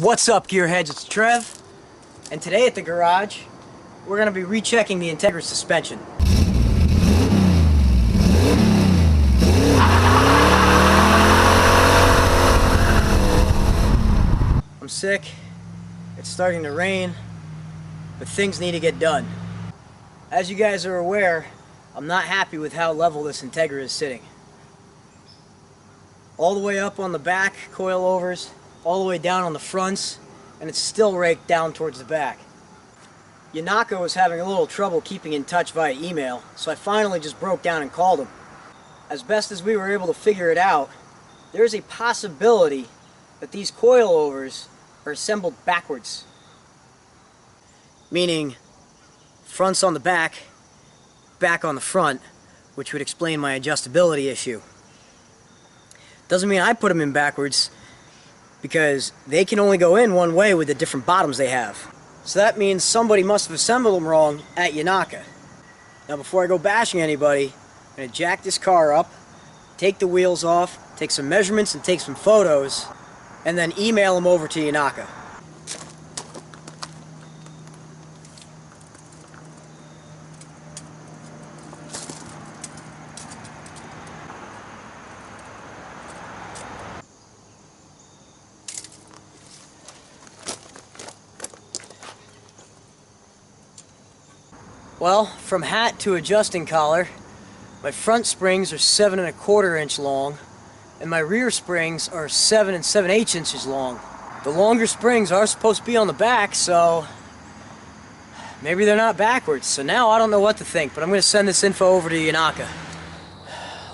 What's up, gearheads? It's Trev, and today at the garage, we're going to be rechecking the Integra suspension. I'm sick, it's starting to rain, but things need to get done. As you guys are aware, I'm not happy with how level this Integra is sitting. All the way up on the back coilovers, all the way down on the fronts, and it's still raked down towards the back. Yonaka was having a little trouble keeping in touch via email, so I finally just broke down and called him. As best as we were able to figure it out, there's a possibility that these coilovers are assembled backwards. Meaning, front's on the back, back on the front, which would explain my adjustability issue. Doesn't mean I put them in backwards, because they can only go in one way with the different bottoms they have. So that means somebody must have assembled them wrong at Yonaka. Now before I go bashing anybody, I'm going to jack this car up, take the wheels off, take some measurements and take some photos, and then email them over to Yonaka. Well, from hat to adjusting collar, my front springs are 7 1/4 inch long, and my rear springs are 7 7/8 inches long. The longer springs are supposed to be on the back, so maybe they're not backwards. So now I don't know what to think, but I'm going to send this info over to Yonaka.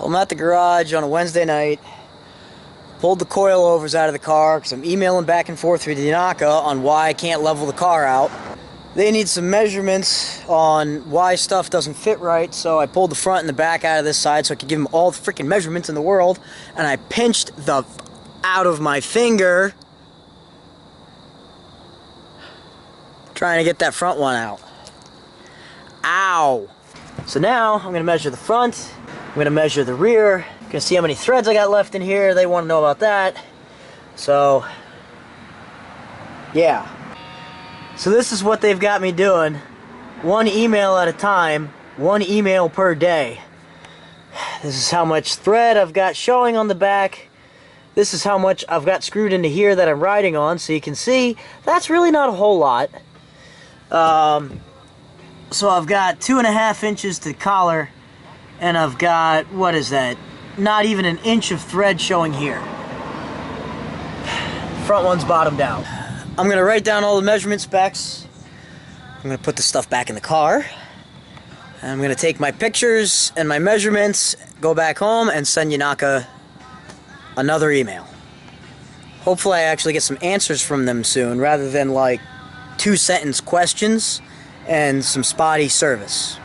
I'm at the garage on a Wednesday night, pulled the coilovers out of the car because I'm emailing back and forth with Yonaka on why I can't level the car out. They need some measurements on why stuff doesn't fit right, so I pulled the front and the back out of this side so I could give them all the freaking measurements in the world, and I pinched the out of my finger trying to get that front one out. Ow! So now I'm going to measure the front, I'm going to measure the rear, I'm going to see how many threads I got left in here. They want to know about that. So, yeah. So this is what they've got me doing. One email at a time, one email per day. This is how much thread I've got showing on the back. This is how much I've got screwed into here that I'm riding on, so you can see that's really not a whole lot. So I've got 2.5 inches to collar, and I've got, what is that? Not even an inch of thread showing here. Front one's bottomed out. I'm going to write down all the measurement specs. I'm going to put the stuff back in the car. And I'm going to take my pictures and my measurements, go back home, and send Yonaka another email. Hopefully I actually get some answers from them soon, rather than like 2-sentence questions and some spotty service.